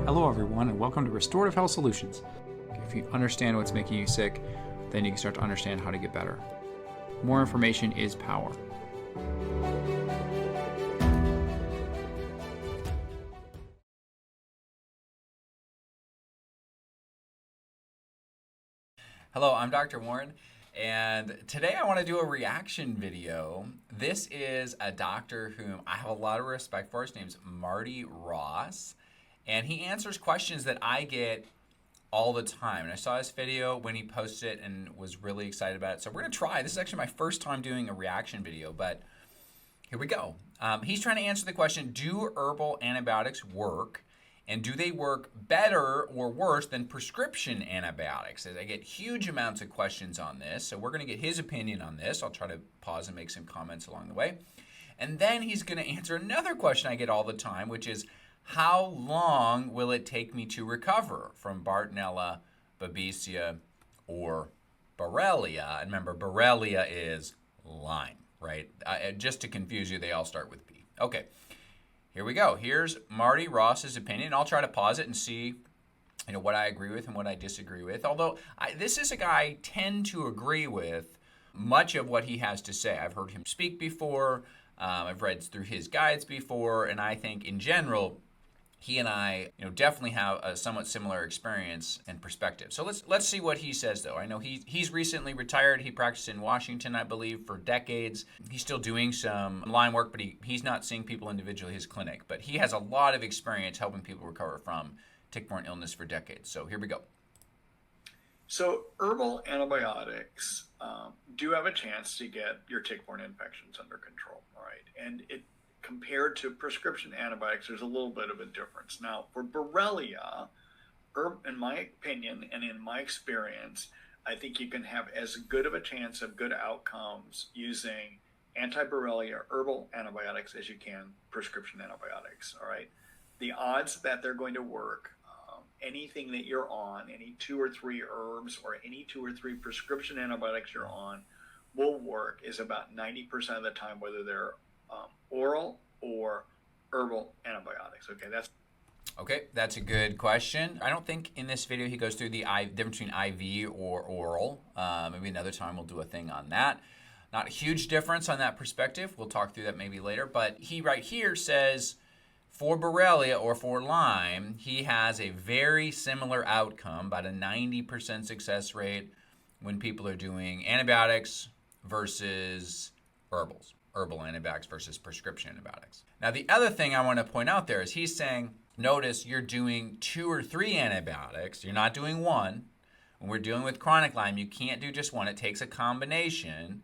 Hello everyone, and welcome to Restorative Health Solutions. If you understand what's making you sick, then you can start to understand how to get better. More information is power. Hello, I'm Dr. Warren, and today I want to do a reaction video. This is a doctor whom I have a lot of respect for. His name's Marty Ross, and he answers questions that I get all the time. And I saw his video when he posted it and was really excited about it. So we're going to try. This is actually my first time doing a reaction video, but here we go. He's trying to answer the question, do herbal antibiotics work? And do they work better or worse than prescription antibiotics? I get huge amounts of questions on this, so we're going to get his opinion on this. I'll try to pause and make some comments along the way. And then he's going to answer another question I get all the time, which is, how long will it take me to recover from Bartonella, Babesia, or Borrelia? And remember, Borrelia is Lyme, right? Just to confuse you, they all start with B. Okay. Here we go. Here's Marty Ross's opinion. I'll try to pause it and see, what I agree with and what I disagree with. Although this is a guy I tend to agree with much of what he has to say. I've heard him speak before. I've read through his guides before, and I think in general, he and I, definitely have a somewhat similar experience and perspective. So let's see what he says, though. I know he's recently retired. He practiced in Washington, I believe, for decades. He's still doing some line work, but he's not seeing people individually at his clinic. But he has a lot of experience helping people recover from tick-borne illness for decades. So here we go. So herbal antibiotics do have a chance to get your tick-borne infections under control, all right? And compared to prescription antibiotics, there's a little bit of a difference. Now, for Borrelia, in my opinion and in my experience, I think you can have as good of a chance of good outcomes using anti-Borrelia herbal antibiotics as you can prescription antibiotics, all right? The odds that they're going to work, anything that you're on, any 2 or 3 herbs or any 2 or 3 prescription antibiotics you're on will work is about 90% of the time, whether they're oral or herbal antibiotics. Okay, that's a good question. I don't think in this video he goes through the difference between IV or oral. Maybe another time we'll do a thing on that. Not a huge difference on that perspective. We'll talk through that maybe later. But he right here says for Borrelia or for Lyme, he has a very similar outcome, about a 90% success rate when people are doing antibiotics versus herbals. Herbal antibiotics versus prescription antibiotics. Now, the other thing I want to point out there is he's saying, notice you're doing 2 or 3 antibiotics. You're not doing one. When we're dealing with chronic Lyme, you can't do just one. It takes a combination.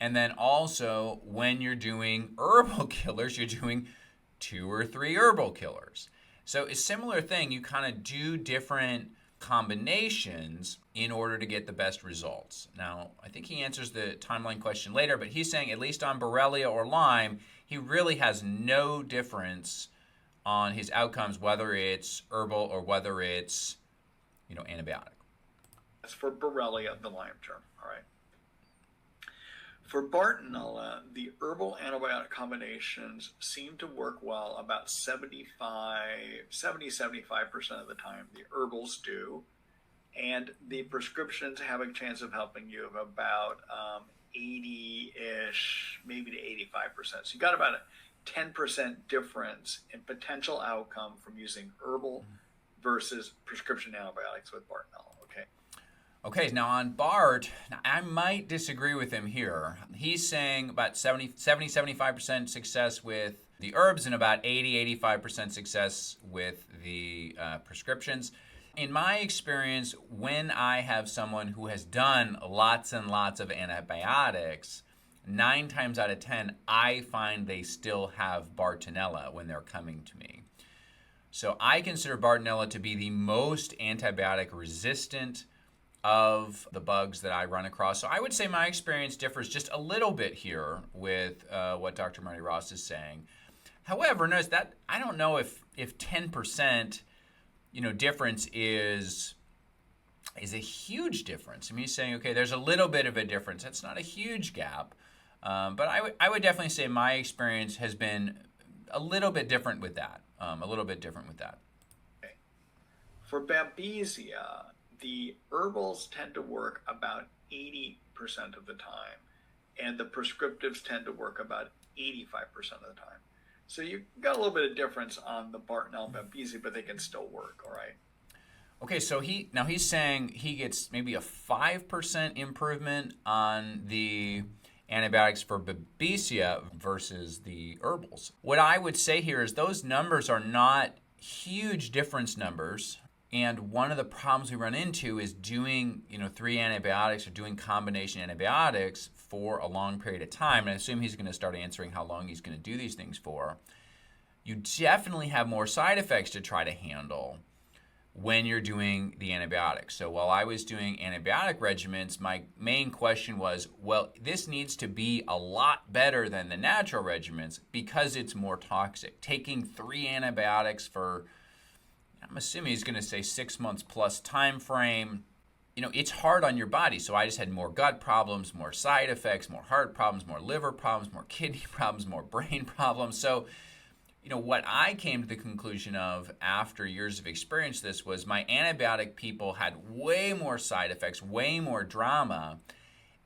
And then also, when you're doing herbal killers, you're doing 2 or 3 herbal killers. So a similar thing, you kind of do different combinations in order to get the best results. Now, I think he answers the timeline question later, but he's saying at least on Borrelia or Lyme, he really has no difference on his outcomes, whether it's herbal or whether it's, antibiotic. That's for Borrelia, the Lyme term, all right? For Bartonella, the herbal antibiotic combinations seem to work well about 70-75% of the time. The herbals do. And the prescriptions have a chance of helping you of about 80-ish, maybe to 85%. So you got about a 10% difference in potential outcome from using herbal versus prescription antibiotics with Bartonella. Okay, now on Bart, I might disagree with him here. He's saying about 70-75% success with the herbs and about 80-85% success with the prescriptions. In my experience, when I have someone who has done lots and lots of antibiotics, 9 times out of 10, I find they still have Bartonella when they're coming to me. So I consider Bartonella to be the most antibiotic resistant of the bugs that I run across. So I would say my experience differs just a little bit here with what Dr. Marty Ross is saying. However, notice that I don't know if 10% difference is a huge difference. I mean, he's saying, okay, there's a little bit of a difference. That's not a huge gap. But I would definitely say my experience has been a little bit different with that. For Babesia, the herbals tend to work about 80% of the time, and the prescriptives tend to work about 85% of the time. So you've got a little bit of difference on the Bartonella and Babesia, but they can still work, all right? Okay, so he's saying he gets maybe a 5% improvement on the antibiotics for Babesia versus the herbals. What I would say here is those numbers are not huge difference numbers. And one of the problems we run into is doing, 3 antibiotics or doing combination antibiotics for a long period of time. And I assume he's going to start answering how long he's going to do these things for. You definitely have more side effects to try to handle when you're doing the antibiotics. So while I was doing antibiotic regimens, my main question was, well, this needs to be a lot better than the natural regimens because it's more toxic. Taking 3 antibiotics for, I'm assuming he's going to say 6 months plus time frame, it's hard on your body. So I just had more gut problems, more side effects, more heart problems, more liver problems, more kidney problems, more brain problems. So what I came to the conclusion of after years of experience this was my antibiotic people had way more side effects, way more drama,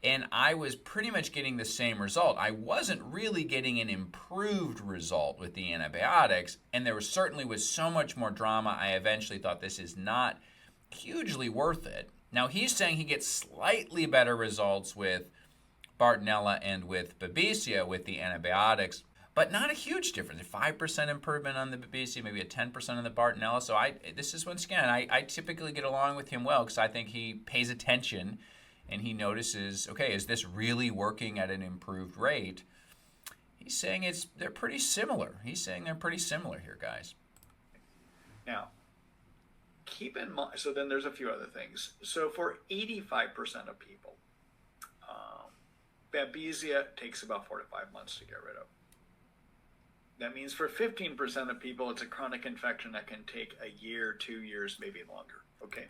and I was pretty much getting the same result. I wasn't really getting an improved result with the antibiotics, and there certainly was so much more drama, I eventually thought this is not hugely worth it. Now, he's saying he gets slightly better results with Bartonella and with Babesia with the antibiotics, but not a huge difference. A 5% improvement on the Babesia, maybe a 10% on the Bartonella. So this is, once again, I typically get along with him well because I think he pays attention and he notices, okay, is this really working at an improved rate? He's saying they're pretty similar. He's saying they're pretty similar here, guys. Now, keep in mind, so then there's a few other things. So for 85% of people, Babesia takes about 4 to 5 months to get rid of. That means for 15% of people, it's a chronic infection that can take a year, 2 years, maybe longer. Okay.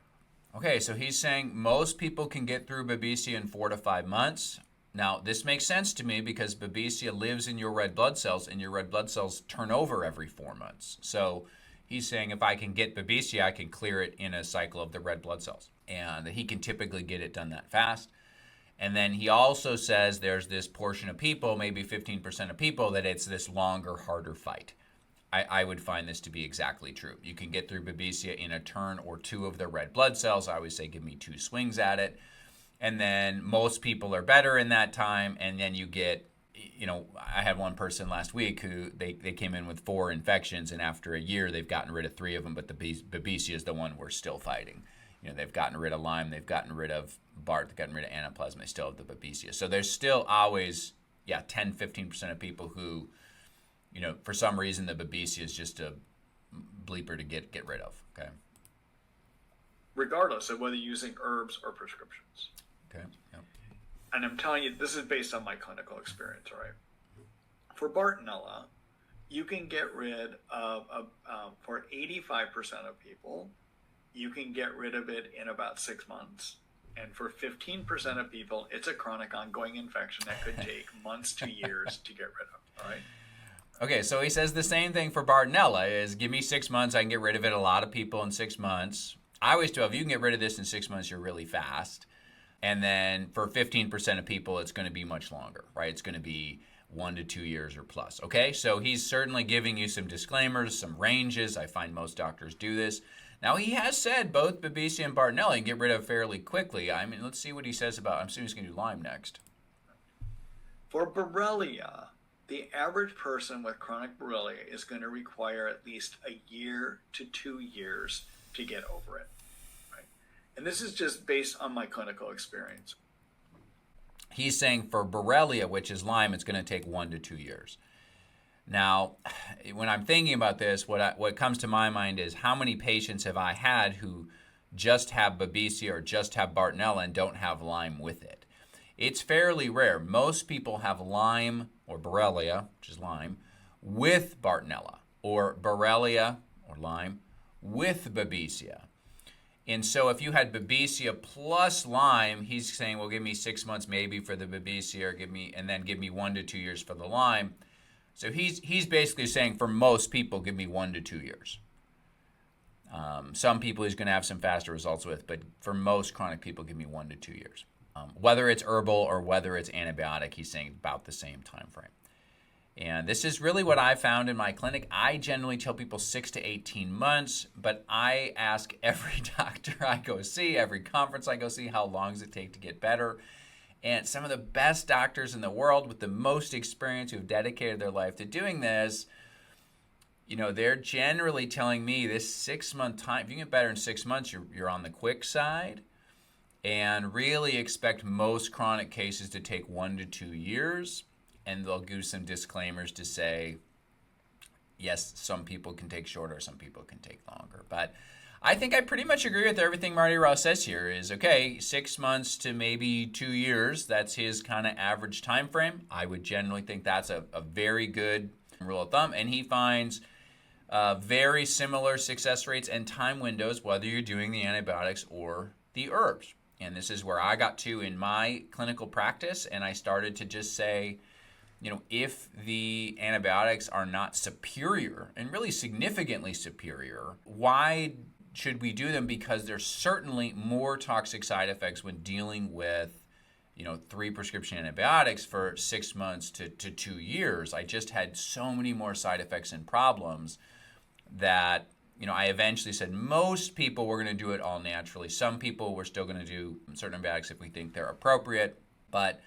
Okay, so he's saying most people can get through Babesia in 4 to 5 months. Now, this makes sense to me because Babesia lives in your red blood cells, and your red blood cells turn over every 4 months. So he's saying if I can get Babesia, I can clear it in a cycle of the red blood cells. And he can typically get it done that fast. And then he also says there's this portion of people, maybe 15% of people, that it's this longer, harder fight. I would find this to be exactly true. You can get through Babesia in a turn or 2 of the red blood cells. I always say give me 2 swings at it. And then most people are better in that time. And then you get, I had one person last week who they came in with 4 infections. And after a year, they've gotten rid of 3 of them. But the Babesia is the one we're still fighting. They've gotten rid of Lyme. They've gotten rid of BART. They've gotten rid of Anaplasma. They still have the Babesia. So there's still always, 10, 15% of people who, for some reason the Babesia is just a bleeper to get rid of. Okay. Regardless of whether using herbs or prescriptions. Okay. Yep. And I'm telling you, this is based on my clinical experience, all right? For Bartonella, you can get rid of, for 85% of people, you can get rid of it in about 6 months. And for 15% of people, it's a chronic ongoing infection that could take months to years to get rid of, all right? Okay, so he says the same thing for Bartonella is give me 6 months, I can get rid of it. A lot of people in 6 months. I always tell if you can get rid of this in 6 months, you're really fast. And then for 15% of people, it's going to be much longer, right? It's going to be 1 to 2 years or plus, okay? So he's certainly giving you some disclaimers, some ranges. I find most doctors do this. Now, he has said both Babesia and Bartonella you can get rid of fairly quickly. I mean, let's see what he says about, I'm assuming he's going to do Lyme next. For Borrelia, the average person with chronic Borrelia is going to require at least a year to 2 years to get over it, right? And this is just based on my clinical experience. He's saying for Borrelia, which is Lyme, it's going to take 1 to 2 years. Now, when I'm thinking about this, what comes to my mind is how many patients have I had who just have Babesia or just have Bartonella and don't have Lyme with it? It's fairly rare. Most people have Lyme or Borrelia, which is Lyme, with Bartonella, or Borrelia or Lyme with Babesia. And so if you had Babesia plus Lyme, he's saying, well, give me 6 months maybe for the Babesia, or give me 1 to 2 years for the Lyme. So he's basically saying for most people, give me 1 to 2 years. Some people he's going to have some faster results with, but for most chronic people, give me 1 to 2 years. Whether it's herbal or whether it's antibiotic, he's saying about the same time frame. And this is really what I found in my clinic. I generally tell people 6 to 18 months, but I ask every doctor I go see, every conference I go see, how long does it take to get better? And some of the best doctors in the world with the most experience who have dedicated their life to doing this, you know, they're generally telling me this 6-month time, if you get better in 6 months, you're on the quick side. And really expect most chronic cases to take 1 to 2 years. And they'll give some disclaimers to say, yes, some people can take shorter, some people can take longer. But I think I pretty much agree with everything Marty Ross says here is, okay, 6 months to maybe 2 years, that's his kind of average time frame. I would generally think that's a very good rule of thumb. And he finds very similar success rates and time windows, whether you're doing the antibiotics or the herbs. And this is where I got to in my clinical practice, and I started to just say, you know, if the antibiotics are not superior, and really significantly superior, why should we do them? Because there's certainly more toxic side effects when dealing with, you know, 3 prescription antibiotics for 6 months to 2 years. I just had so many more side effects and problems that, you know, I eventually said most people were going to do it all naturally. Some people we're still going to do certain antibiotics if we think they're appropriate. But,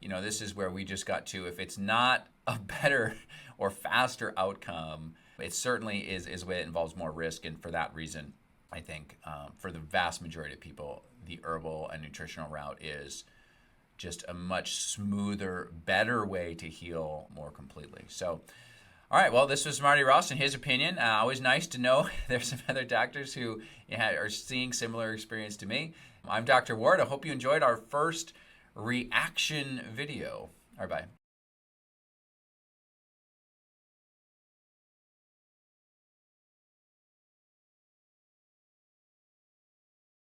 you know, this is where we just got to, if it's not a better or faster outcome, it certainly is a way that involves more risk. And for that reason, I think for the vast majority of people, the herbal and nutritional route is just a much smoother, better way to heal more completely. So, all right, well, this was Marty Ross and his opinion. Always nice to know there's some other doctors who are seeing similar experience to me. I'm Dr. Ward. I hope you enjoyed our first reaction video. All right, bye.